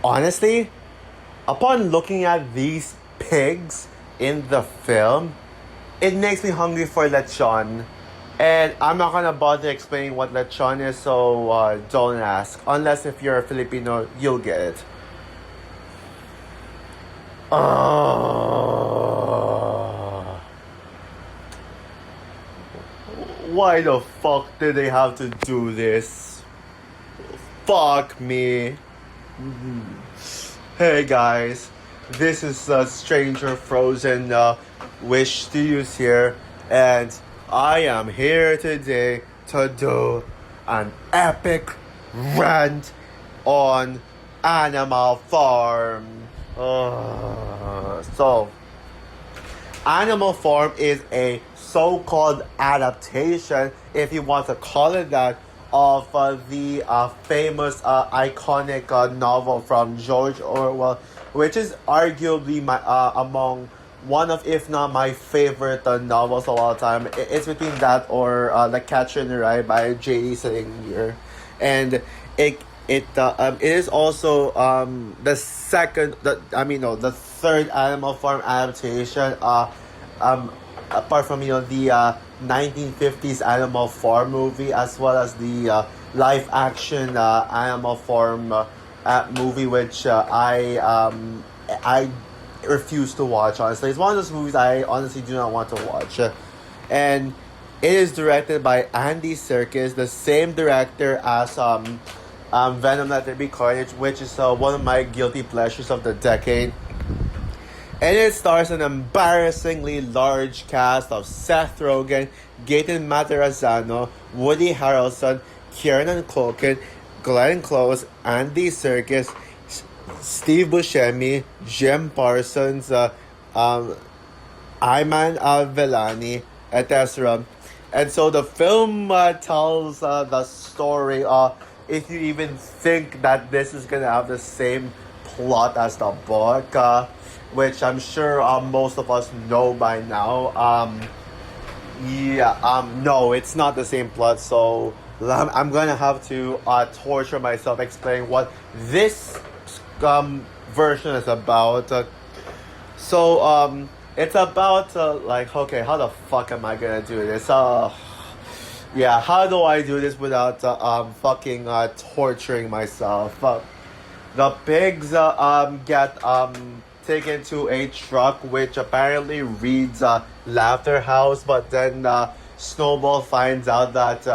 honestly, upon looking at these pigs in the film, it makes me hungry for lechon. And I'm not gonna bother explaining what lechon is, so don't ask. Unless if you're a Filipino, you'll get it. Why the fuck did they have to do this? Fuck me. Hey guys, this is Stranger Frozen Wish Studios here, and I am here today to do an epic rant on Animal Farm. So, Animal Farm is a so-called adaptation, if you want to call it that, of the famous, iconic novel from George Orwell, which is arguably my among one of, if not my favorite novels of all time. It's between that or The Catcher in the Rye by J.D. Salinger, and it is also the third Animal Farm adaptation. Apart from the 1950s Animal Farm movie, as well as the live action Animal Farm movie, which I refuse to watch. Honestly, it's one of those movies I honestly do not want to watch, and it is directed by Andy Serkis, the same director as Venom Let There Be Carnage, which is one of my guilty pleasures of the decade. And it stars an embarrassingly large cast of Seth Rogen, Gaten Matarazzo, Woody Harrelson, Kieran Culkin, Glenn Close, Andy Serkis, Steve Buscemi, Jim Parsons, Ayman Vellani, etc. And so the film tells the story, if you even think that this is going to have the same plot as the book, which I'm sure most of us know by now. No, it's not the same plot, so I'm gonna have to torture myself explaining what this version is about. It's about okay, how the fuck am I gonna do this? How do I do this without fucking torturing myself? The pigs get taken to a truck which apparently reads Laughter House, but then Snowball finds out that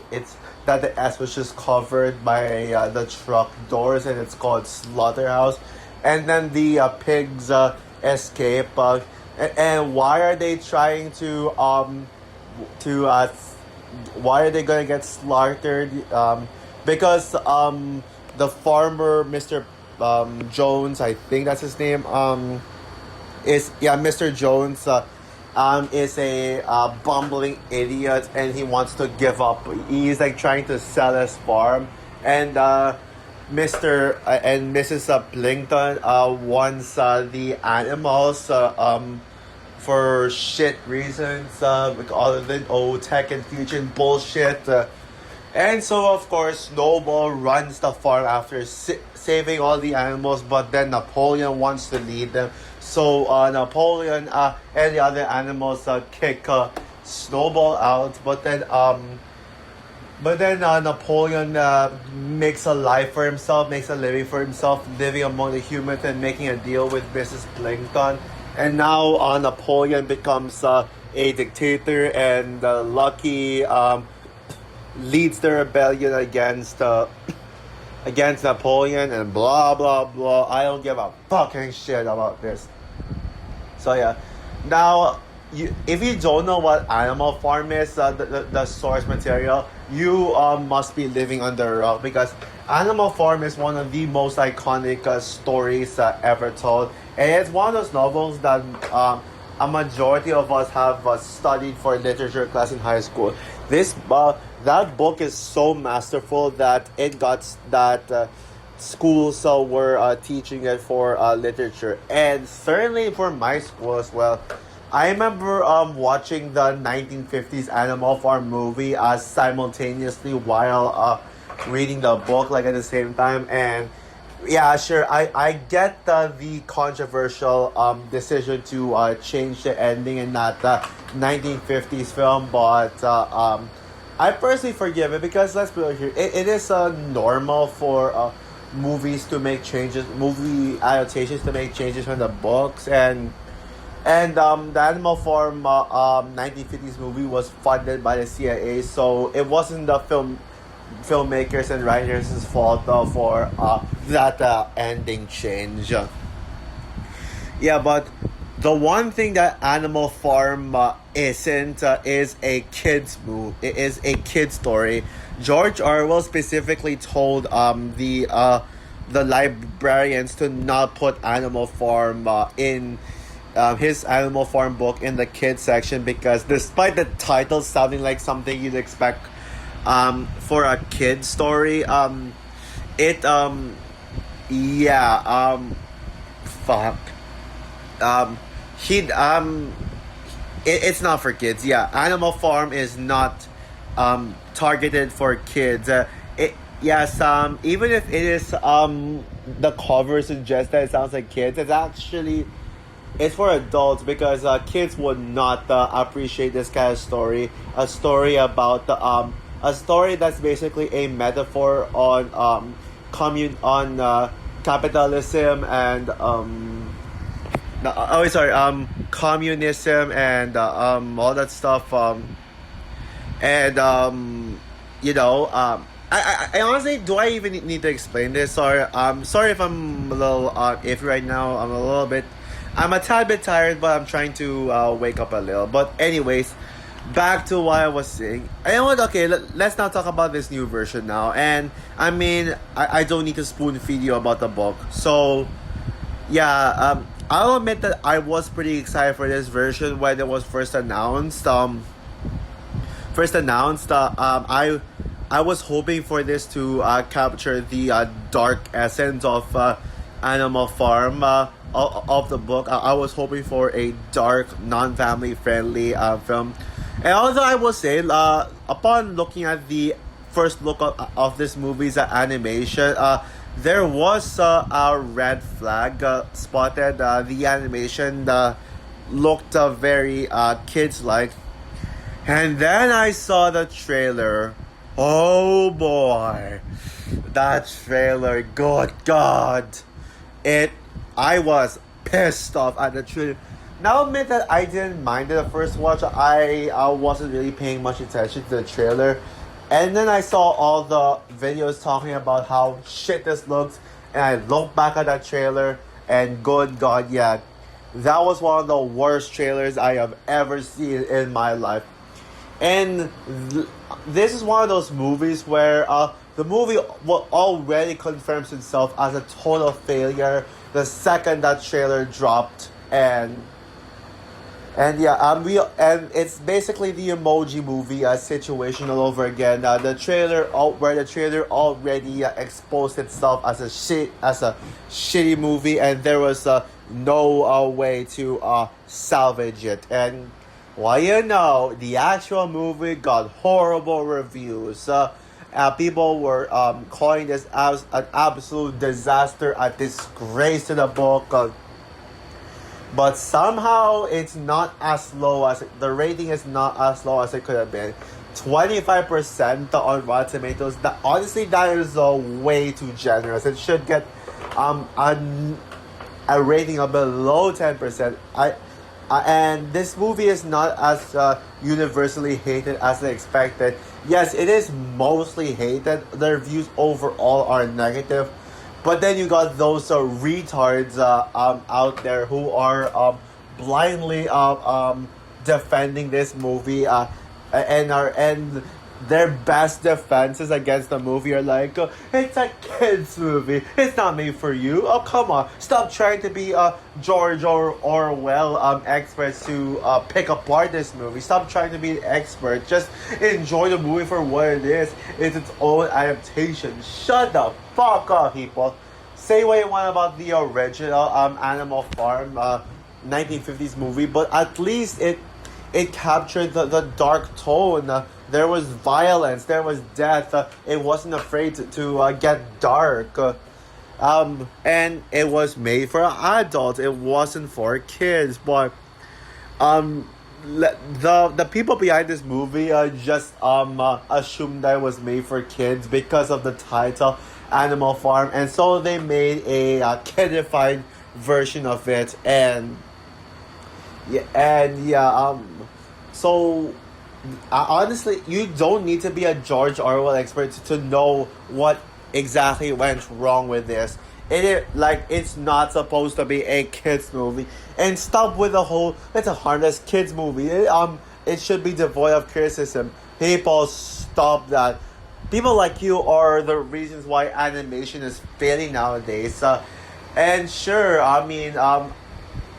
it's that the S was just covered by the truck doors, and it's called Slaughterhouse. And then the pigs escape. And why are they trying to why are they gonna get slaughtered? Because the farmer, Mr. Jones, I think that's his name, Mr. Jones is a bumbling idiot, and he wants to give up. He's like trying to sell his farm, and Mr. and Mrs. Plinkton wants the animals for shit reasons, with all of the tech and future bullshit. And so, of course, Snowball runs the farm after saving all the animals, but then Napoleon wants to lead them. So Napoleon and the other animals kick Snowball out, but then Napoleon makes a life for himself, makes a living for himself, living among the humans and making a deal with Mrs. Plankton. And now Napoleon becomes a dictator, and Lucky leads the rebellion against Napoleon, and blah blah blah. I don't give a fucking shit about this. So yeah, now if you don't know what Animal Farm is, the source material, you must be living under a rock, because Animal Farm is one of the most iconic stories ever told, and it's one of those novels that a majority of us have studied for literature class in high school. That book is so masterful that it got that schools were teaching it for literature, and certainly for my school as well. I remember watching the 1950s Animal Farm movie simultaneously while reading the book, like at the same time, and Yeah, sure. I get the controversial decision to change the ending in that 1950s film, but I personally forgive it because let's be real here. It is normal for movies to make changes, movie adaptations to make changes from the books, and the Animal Farm 1950s movie was funded by the CIA, so it wasn't the filmmakers and writers' fault for that ending change. Yeah, but the one thing that Animal Farm isn't is a kids movie. It is a kid story. George Orwell specifically told the librarians to not put Animal Farm in his Animal Farm book in the kids section because despite the title sounding like something you'd expect for a kid story, it yeah fuck he it's not for kids. Yeah, Animal Farm is not targeted for kids. It yes even if it is the cover suggests that it sounds like kids, it's for adults because kids would not appreciate this kind of story. A story about a story that's basically a metaphor on capitalism and communism and all that stuff and I honestly, do I even need to explain this? Sorry if I'm a little iffy right now. I'm a tad bit tired, but I'm trying to wake up a little. But anyways, back to what I was saying. Okay, let's now talk about this new version now. And I mean, I don't need to spoon feed you about the book. So, yeah, I'll admit that I was pretty excited for this version when it was first announced. I was hoping for this to capture the dark essence of Animal Farm of the book. I was hoping for a dark, non-family friendly film. And although I will say, upon looking at the first look of this movie's animation, there was a red flag spotted. The animation looked very kids-like. And then I saw the trailer. Oh boy, that trailer, good God. I was pissed off at the trailer. Now, I'll admit that I didn't mind it the first watch. I wasn't really paying much attention to the trailer. And then I saw all the videos talking about how shit this looks. And I looked back at that trailer and good God, yeah. That was one of the worst trailers I have ever seen in my life. And this is one of those movies where the movie already confirms itself as a total failure the second that trailer dropped, and it's basically the Emoji Movie situation all over again. The trailer already exposed itself as a shitty movie, and there was no way to salvage it. And the actual movie got horrible reviews. People were calling this as an absolute disaster, a disgrace to the book. But somehow it's not as low as the rating is not as low as it could have been. 25% on Rotten Tomatoes. Honestly, that is way too generous. It should get a rating of below 10%. And this movie is not as universally hated as I expected. Yes, it is mostly hated. The reviews overall are negative. But then you got those retards out there who are blindly defending this movie and their best defenses against the movie are like, it's a kids movie. It's not made for you. Oh, come on. Stop trying to be George or Orwell experts to pick apart this movie. Stop trying to be an expert. Just enjoy the movie for what it is. It's its own adaptation. Shut the fuck up, people. Say what you want about the original Animal Farm 1950s movie, but at least it captured the dark tone. There was violence, there was death. It wasn't afraid to get dark. And it was made for adults. It wasn't for kids. But um, the people behind this movie just assumed that it was made for kids because of the title, Animal Farm, and so they made a kidified version of it. So honestly, you don't need to be a George Orwell expert to know what exactly went wrong with this. It's not supposed to be a kids movie, and stop with the whole it's a harmless kids movie. It should be devoid of criticism. People, stop that. People like you are the reasons why animation is failing nowadays. And sure,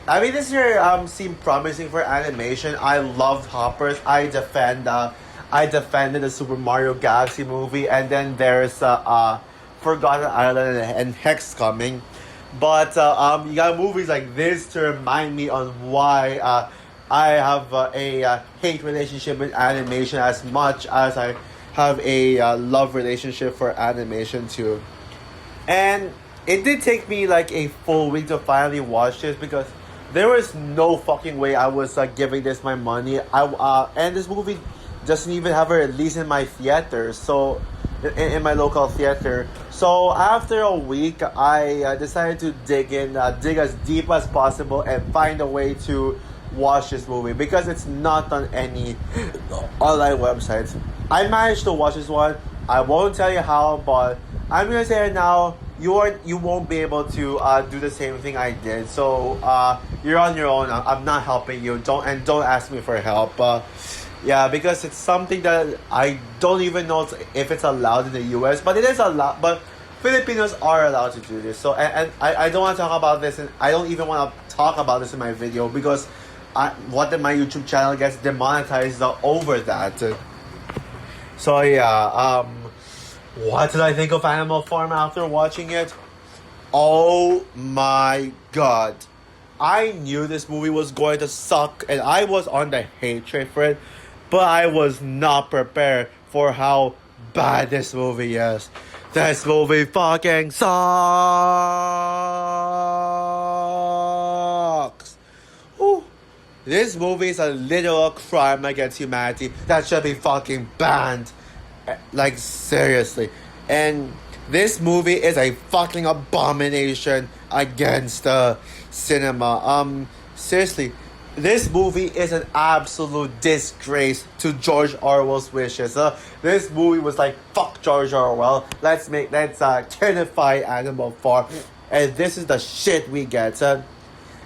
this year seemed promising for animation. I loved Hoppers. I defended the Super Mario Galaxy movie, and then there's Forgotten Island and Hex coming. But you got movies like this to remind me on why I have a hate relationship with animation as much as I have a love relationship for animation too. And it did take me like a full week to finally watch this because there was no fucking way I was giving this my money. And this movie doesn't even have a release in my theater, so in my local theater. So after a week, I decided to dig as deep as possible, and find a way to watch this movie because it's not on any online websites. I managed to watch this one. I won't tell you how, but I'm gonna say it now. You won't be able to do the same thing I did. So you're on your own. I'm not helping you. Don't ask me for help. Yeah, because it's something that I don't even know if it's allowed in the U.S. But it is allowed. But Filipinos are allowed to do this. So and I don't want to talk about this, and I don't even want to talk about this in my video because my YouTube channel gets demonetized over that. So yeah, what did I think of Animal Farm after watching it? Oh my god. I knew this movie was going to suck, and I was on the hate train for it, but I was not prepared for how bad this movie is. This movie fucking sucks. Whew. This movie is a literal crime against humanity that should be fucking banned. Like, seriously. And this movie is a fucking abomination against cinema. Seriously, this movie is an absolute disgrace to George Orwell's wishes. This movie was like, fuck George Orwell. Let's kidify Animal Farm, and this is the shit we get.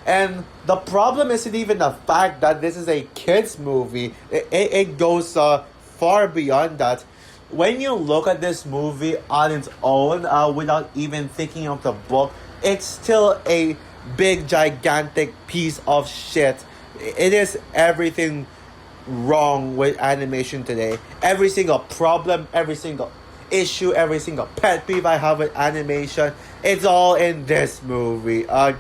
And the problem isn't even the fact that this is a kids movie. It goes far beyond that. When you look at this movie on its own, without even thinking of the book, it's still a big, gigantic piece of shit. It is everything wrong with animation today. Every single problem, every single issue, every single pet peeve I have with animation, it's all in this movie. Where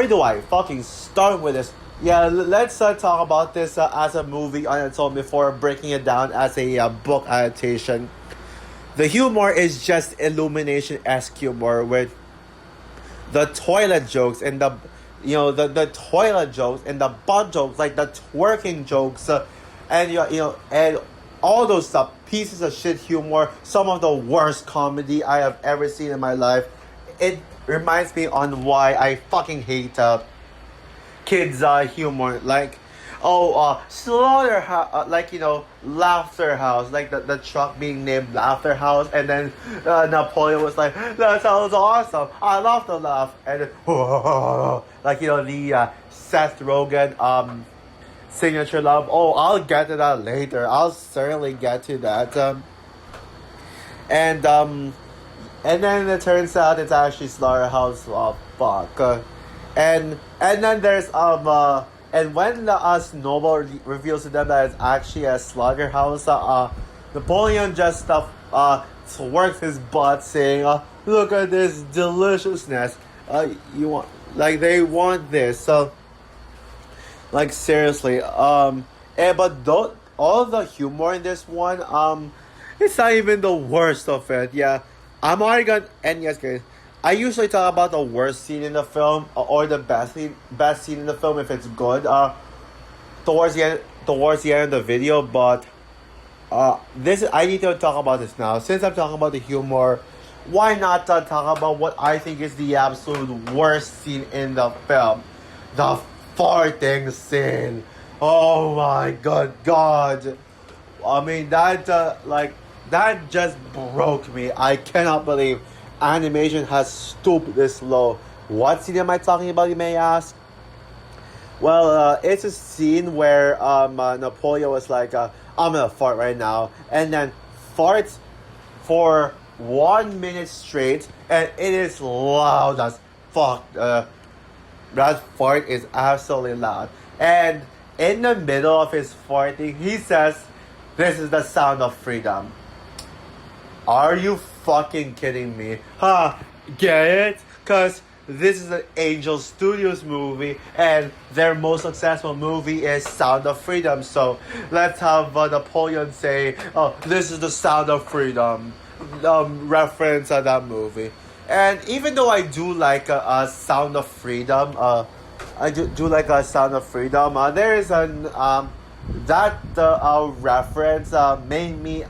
do I fucking start with this? Yeah, let's talk about this as a movie on its own before breaking it down as a book adaptation. The humor is just Illumination-esque humor with the toilet jokes and the toilet jokes and the butt jokes, like the twerking jokes, and all those stuff, pieces of shit humor, some of the worst comedy I have ever seen in my life. It reminds me on why I fucking hate kids humor, like Slaughterhouse, Laughter House, like the truck being named Laughter House, and then Napoleon was like, that sounds awesome, I love to laugh, and then, the Seth Rogen signature laugh. Oh, I'll get to that later. I'll certainly get to that. And then it turns out it's actually Slaughterhouse. Oh, fuck. And then there's and when Snowball reveals to them that it's actually a slaughterhouse, Napoleon just works his butt, saying, "Look at this deliciousness. They want this." So, seriously, but all the humor in this one, it's not even the worst of it. Yeah, I'm already gonna, and yes, guys, I usually talk about the worst scene in the film or the best scene in the film if it's good. Towards the end of the video, but this I need to talk about this now. Since I'm talking about the humor, why not talk about what I think is the absolute worst scene in the film? The farting scene. Oh my god. I mean, that just broke me. I cannot believe animation has stooped this low. What scene am I talking about, you may ask? Well, it's a scene where Napoleon was like, I'm gonna fart right now, and then farts for 1 minute straight, and it is loud as fuck. That fart is absolutely loud. And in the middle of his farting, he says, "This is the sound of freedom." Are you fucking kidding me? Huh? Get it? Cause this is an Angel Studios movie, and their most successful movie is Sound of Freedom. So let's have Napoleon say, "Oh, this is the Sound of Freedom," reference that movie. And even though I do like a Sound of Freedom, I do like a Sound of Freedom. There is an that reference made me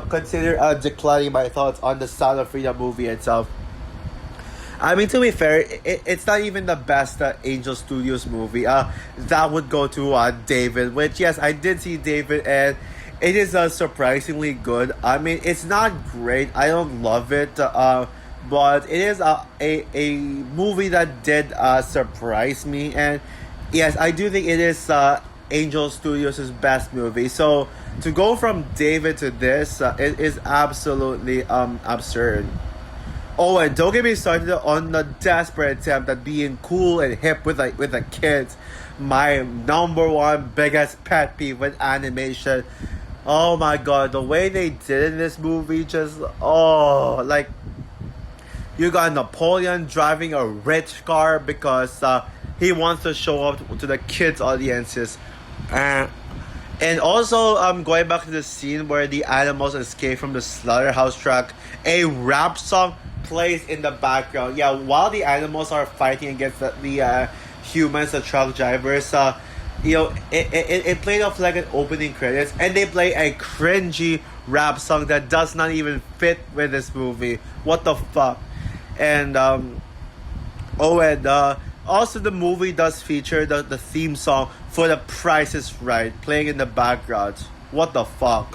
consider declining my thoughts on the Sound of Freedom movie itself. I mean, to be fair, it's not even the best Angel Studios movie. That would go to David, which, yes, I did see David, and it is surprisingly good. I mean, it's not great. I don't love it, but it is a movie that did surprise me. And yes, I do think it is Angel Studios' best movie. So to go from David to this, it is absolutely absurd. Oh, and don't get me started on the desperate attempt at being cool and hip with the kids. My number one biggest pet peeve with animation. Oh my god, the way they did in this movie, just like you got Napoleon driving a rich car because he wants to show up to the kids' audiences. And also, going back to the scene where the animals escape from the slaughterhouse truck, a rap song plays in the background. Yeah, while the animals are fighting against the humans, the truck drivers, it played off like an opening credits, and they play a cringy rap song that does not even fit with this movie. What the fuck? And also the movie does feature the theme song for The Price is Right playing in the background. What the fuck?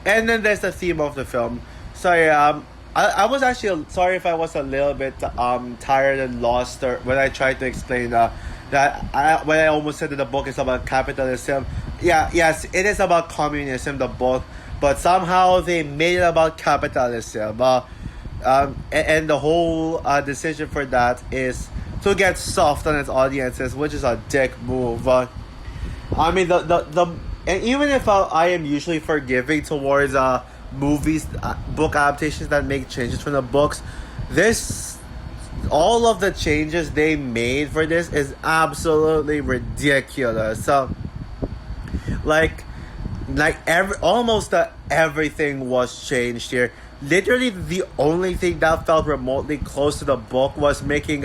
And then there's the theme of the film. Sorry, I was actually sorry if I was a little bit tired and lost when I tried to explain when I almost said that the book is about capitalism. Yes, it is about communism, the book, but somehow they made it about capitalism. And the whole decision for that is to get soft on its audiences, which is a dick move. I mean, and even if I am usually forgiving towards movies, book adaptations that make changes from the books, all of the changes they made for this is absolutely ridiculous. So, almost everything was changed here. Literally, the only thing that felt remotely close to the book was making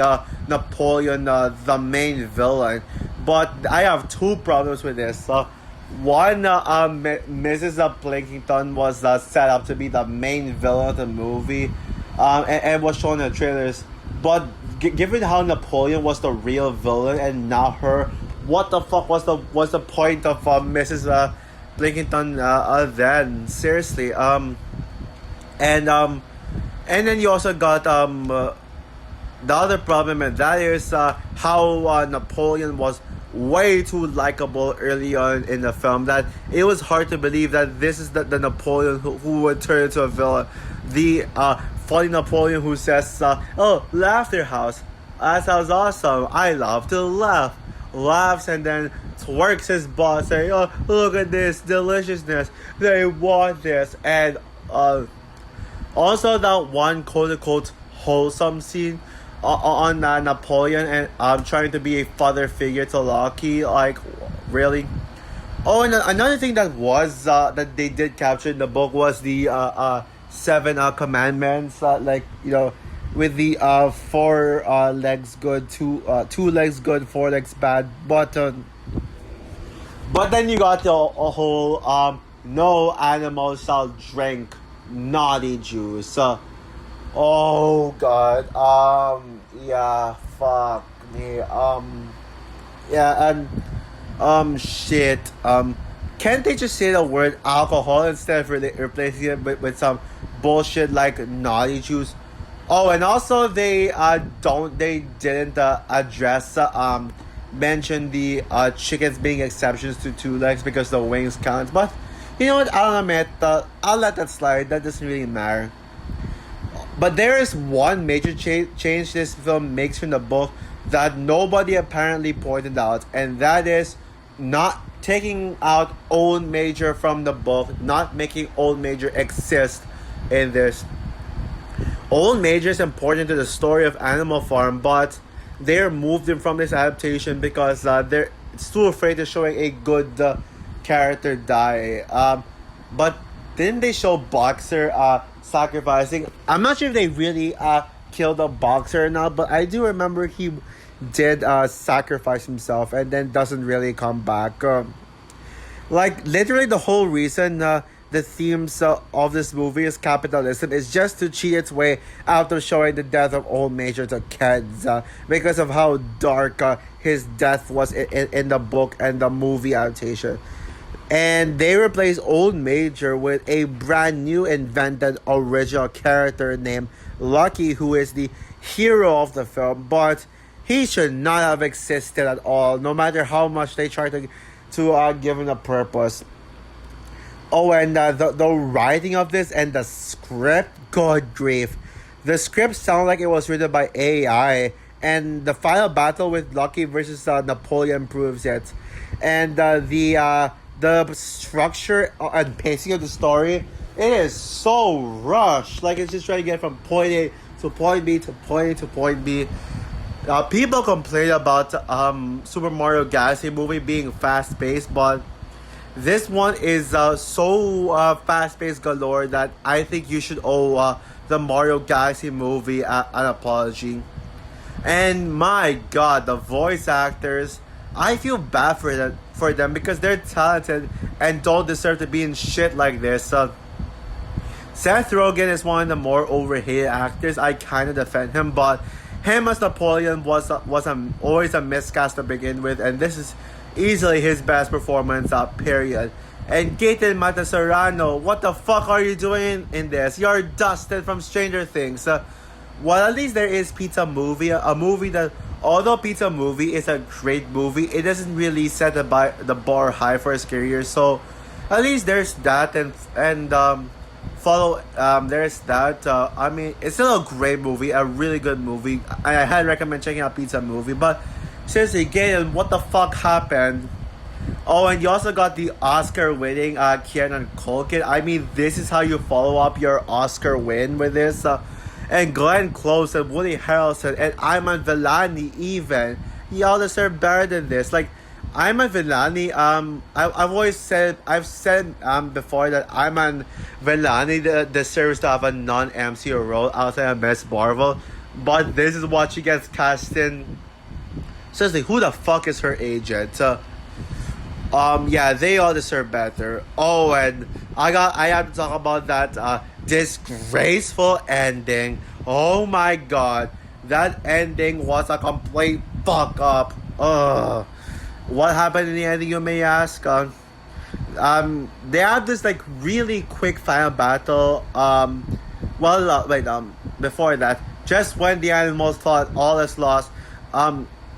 Napoleon the main villain. But I have two problems with this. One, Mrs. Plinkington was set up to be the main villain of the movie, and was shown in the trailers. But given how Napoleon was the real villain and not her, what the fuck was the point of Mrs. Plinkington then? Seriously, and then you also got the other problem, and that is how Napoleon was way too likable early on in the film, that it was hard to believe that this is the Napoleon who would turn into a villain. The funny Napoleon who says, "Oh, laughter house, that sounds awesome. I love to laugh." Laughs and then twerks his butt, saying, "Oh, look at this deliciousness. They want this." And also that one quote-unquote wholesome scene on Napoleon and trying to be a father figure to Loki. Like, really? Oh, and another thing that was that they did capture in the book was the seven commandments. Like, with the four legs good, two legs good, four legs bad. But then you got the a whole no animal shall drink naughty juice. Oh God. Yeah. Fuck me. Yeah. And shit. Can't they just say the word alcohol instead of replacing it with some bullshit like naughty juice? Oh, and also they didn't address mention the chickens being exceptions to two legs because the wings count. But you know what? I'll admit, I'll let that slide. That doesn't really matter. But there is one major change this film makes from the book that nobody apparently pointed out, and that is not taking out Old Major from the book, not making Old Major exist in this. Old Major is important to the story of Animal Farm, but they removed him from this adaptation because they're too afraid of showing a good character die. But didn't they show Boxer sacrificing? I'm not sure if they really killed a boxer or not, but I do remember he did sacrifice himself and then doesn't really come back. Like, literally the whole reason the themes of this movie is capitalism is just to cheat its way out of showing the death of Old Major to kids because of how dark his death was in the book and the movie adaptation. And they replaced Old Major with a brand new invented original character named Lucky, who is the hero of the film, but he should not have existed at all, no matter how much they try to give him a purpose. Oh, and the writing of this and the script, good grief. The script sounded like it was written by AI, and the final battle with Lucky versus Napoleon proves it. And the structure and pacing of the story, it is so rushed. Like, it's just trying to get from point A to point B to point A to point B. People complain about Super Mario Galaxy movie being fast-paced, but this one is so fast-paced galore that I think you should owe the Mario Galaxy movie an apology. And my God, the voice actors, I feel bad for them because they're talented and don't deserve to be in shit like this. Seth Rogen is one of the more overhated actors. I kind of defend him, but him as Napoleon was always a miscast to begin with, and this is easily his best performance, period. And Gaten Matasaurano, what the fuck are you doing in this? You're Dustin from Stranger Things. Well, at least there is Pizza Movie, a movie that, although Pizza Movie is a great movie, it doesn't really set the bar high for his career. So at least there's that, and there's that. I mean, it's still a great movie, a really good movie. I highly recommend checking out Pizza Movie. But seriously, Gaten, what the fuck happened? Oh, and you also got the Oscar-winning Kieran Culkin. I mean, this is how you follow up your Oscar win with this. And Glenn Close and Woody Harrelson and Ayman Vellani even. Y'all deserve better than this. Like, Ayman Vellani, I've said before that Ayman Vellani deserves to have a non-MCU role outside of Miss Marvel. But this is what she gets cast in. Seriously, who the fuck is her agent? Yeah, they all deserve better. Oh, and I have to talk about that disgraceful ending. Oh my God, that ending was a complete fuck up. What happened in the ending, you may ask? They have this like really quick final battle. Before that, just when the animals thought all is lost,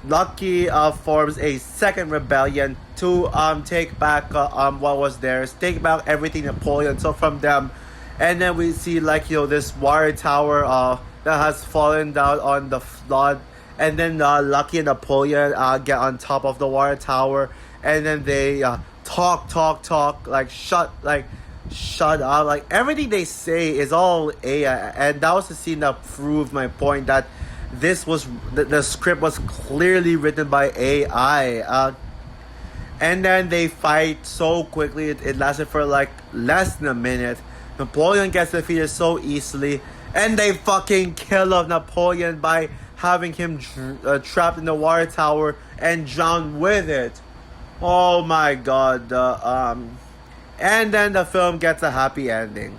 Lucky forms a second rebellion to take back what was theirs, take back everything Napoleon took from them. And then we see this water tower that has fallen down on the flood, and then Lucky and Napoleon get on top of the water tower, and then they talk shut up, everything they say is all AI. And that was the scene that proved my point that this was the script was clearly written by AI. And then they fight so quickly, it lasted for like less than a minute. Napoleon gets defeated so easily, and they fucking kill off Napoleon by having him trapped in the water tower and drowned with it. Oh my god. And then the film gets a happy ending.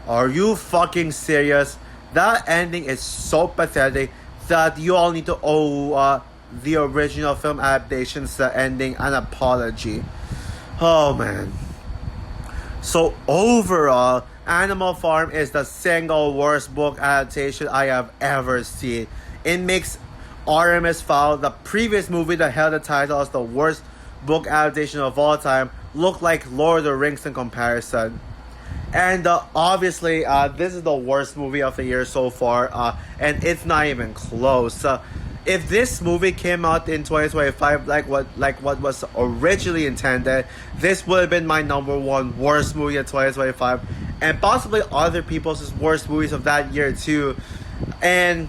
Are you fucking serious? That ending is so pathetic that you all need to owe the original film adaptation's ending an apology. Oh man. So overall, Animal Farm is the single worst book adaptation I have ever seen. It makes Artemis Fowl, the previous movie that held the title as the worst book adaptation of all time, look like Lord of the Rings in comparison. And obviously, this is the worst movie of the year so far, and it's not even close. If this movie came out in 2025, like what was originally intended, this would have been my number one worst movie of 2025, and possibly other people's worst movies of that year too. And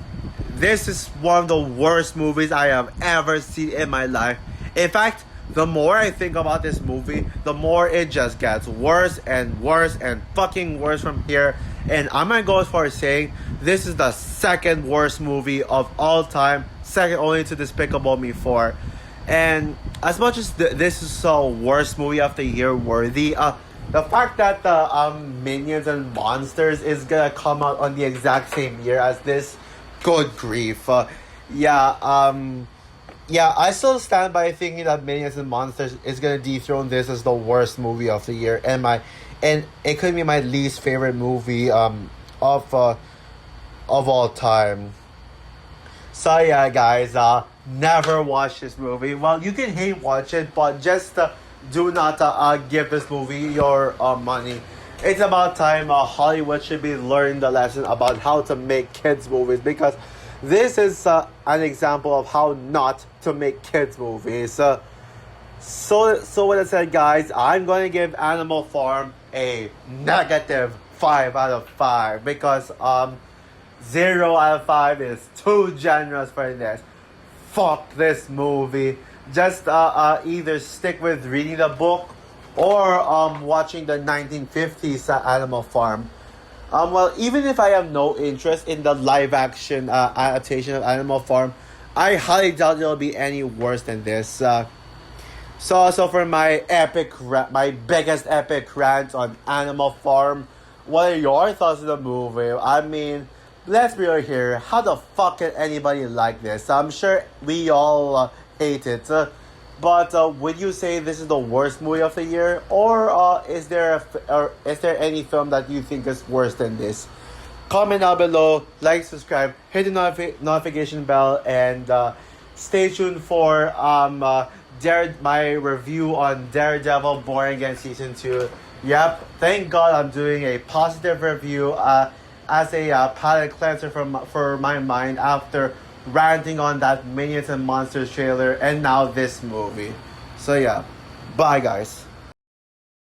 this is one of the worst movies I have ever seen in my life. In fact, the more I think about this movie, the more it just gets worse and worse and fucking worse from here. And I'm gonna go as far as saying this is the second worst movie of all time, second only to Despicable Me 4. And as much as this is a worst movie of the year worthy, the fact that the Minions and Monsters is gonna come out on the exact same year as this, good grief. Yeah, I still stand by thinking that Minions and Monsters is gonna dethrone this as the worst movie of the year, and it could be my least favorite movie of all time. So yeah, guys, never watch this movie. Well, you can hate watch it, but just do not give this movie your money. It's about time Hollywood should be learning the lesson about how to make kids movies, because this is an example of how not to make kids movies. So with that said, guys, I'm going to give Animal Farm a negative 5 out of 5, because 0 out of 5 is too generous for this. Fuck this movie. Just either stick with reading the book or watching the 1950s Animal Farm. Well, even if I have no interest in the live-action adaptation of Animal Farm, I highly doubt it'll be any worse than this. So for my my biggest epic rant on Animal Farm, what are your thoughts on the movie? I mean, let's be real here. How the fuck can anybody like this? I'm sure we all hate it. But would you say this is the worst movie of the year, or is there any film that you think is worse than this? Comment down below, like, subscribe, hit the notification bell, and stay tuned for my review on Daredevil Born Again Season 2. Yep, thank God I'm doing a positive review as a palate cleanser for my mind after ranting on that Minions and Monsters trailer and now this movie. So yeah, bye guys.